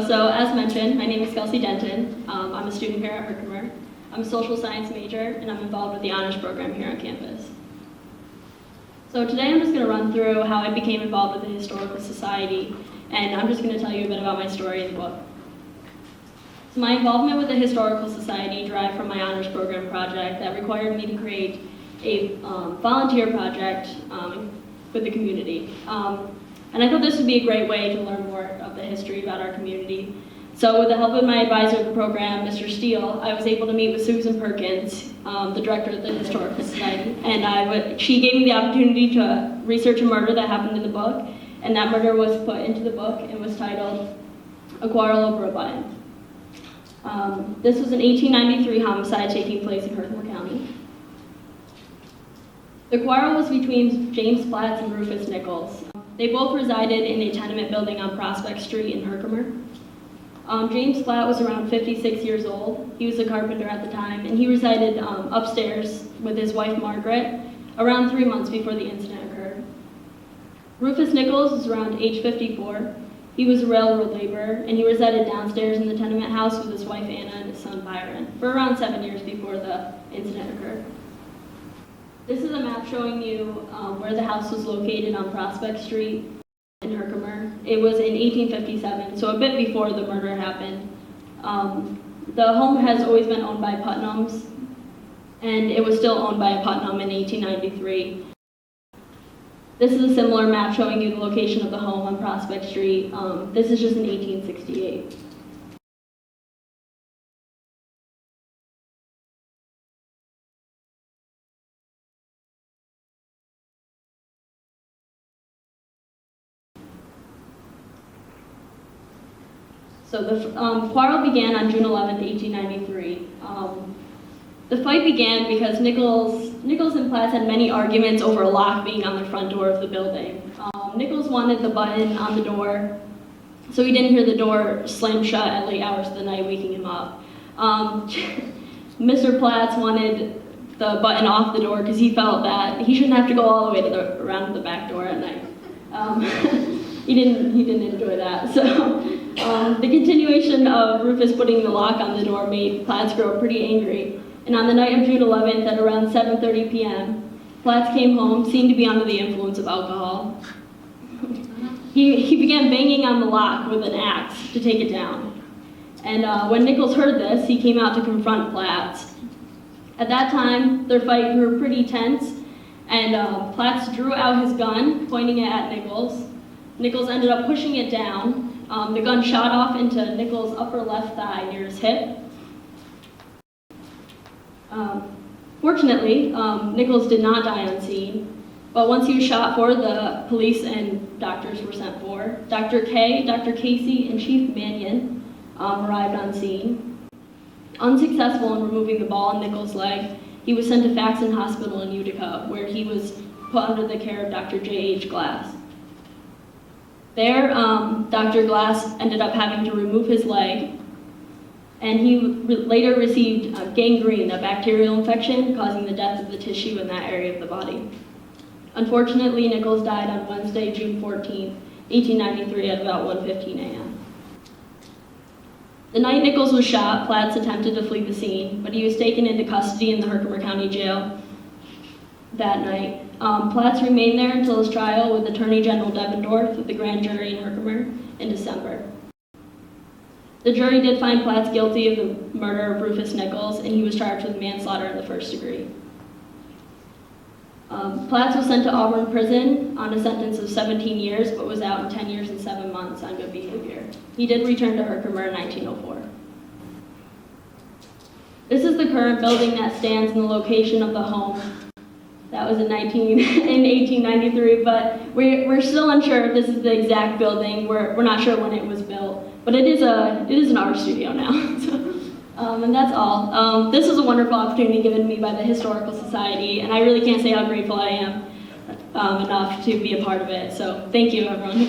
So as mentioned, my name is Kelsey Denton. I'm a student here at Herkimer. I'm a social science major, and I'm involved with the honors program here on campus. So today I'm just going to run through how I became involved with the Historical Society, and I'm just going to tell you a bit about my story in the book. So my involvement with the Historical Society derived from my honors program project that required me to create a volunteer project with the community. And I thought this would be a great way to learn more of the history about our community. So with the help of my advisor of the program, Mr. Steele, I was able to meet with Susan Perkins, the director of the Historical Society, and she gave me the opportunity to research a murder that happened in the book, and that murder was put into the book and was titled A Quarrel Over a Button. This was an 1893 homicide taking place in Herkimer County. The quarrel was between James Platts and Rufus Nichols. They both resided in a tenement building on Prospect Street in Herkimer. James Platt was around 56 years old. He was a carpenter at the time, and he resided upstairs with his wife Margaret around 3 months before the incident occurred. Rufus Nichols was around age 54. He was a railroad laborer, and he resided downstairs in the tenement house with his wife Anna and his son Byron for around 7 years before the incident occurred. This is a map showing you where the house was located on Prospect Street in Herkimer. It was in 1857, so a bit before the murder happened. The home has always been owned by Putnams, and it was still owned by a Putnam in 1893. This is a similar map showing you the location of the home on Prospect Street. This is just in 1868. So the quarrel began on June 11th, 1893. The fight began because Nichols and Platts had many arguments over a lock being on the front door of the building. Nichols wanted the button on the door so he didn't hear the door slam shut at late hours of the night, waking him up. Mr. Platts wanted the button off the door because he felt that he shouldn't have to go all the way around to the back door at night. He didn't enjoy that. So the continuation of Rufus putting the lock on the door made Platts grow pretty angry. And on the night of June 11th at around 7:30 p.m., Platts came home, seemed to be under the influence of alcohol. He began banging on the lock with an axe to take it down. And when Nichols heard this, he came out to confront Platts. At that time, their fight grew pretty tense, and Platts drew out his gun, pointing it at Nichols. Nichols ended up pushing it down. The gun shot off into Nichols' upper left thigh near his hip. Fortunately, Nichols did not die on scene, but once he was shot for, the police and doctors were sent for. Dr. K, Dr. Casey, and Chief Mannion arrived on scene. Unsuccessful in removing the ball in Nichols' leg, he was sent to Faxon Hospital in Utica, where he was put under the care of Dr. J.H. Glass. There, Dr. Glass ended up having to remove his leg, and he later received gangrene, a bacterial infection causing the death of the tissue in that area of the body. Unfortunately, Nichols died on Wednesday, June 14, 1893 at about 1:15 a.m. The night Nichols was shot, Platts attempted to flee the scene, but he was taken into custody in the Herkimer County Jail that night. Platts remained there until his trial with Attorney General Devendorf with the grand jury in Herkimer in December. The jury did find Platts guilty of the murder of Rufus Nichols, and he was charged with manslaughter in the first degree. Platts was sent to Auburn Prison on a sentence of 17 years, but was out in 10 years and 7 months on good behavior. He did return to Herkimer in 1904. This is the current building that stands in the location of the home. That was in 1893, but we're still unsure if this is the exact building. We're not sure when it was built, but it is an art studio now. And that's all. This is a wonderful opportunity given me by the Historical Society, and I really can't say how grateful I am enough to be a part of it. So thank you, everyone.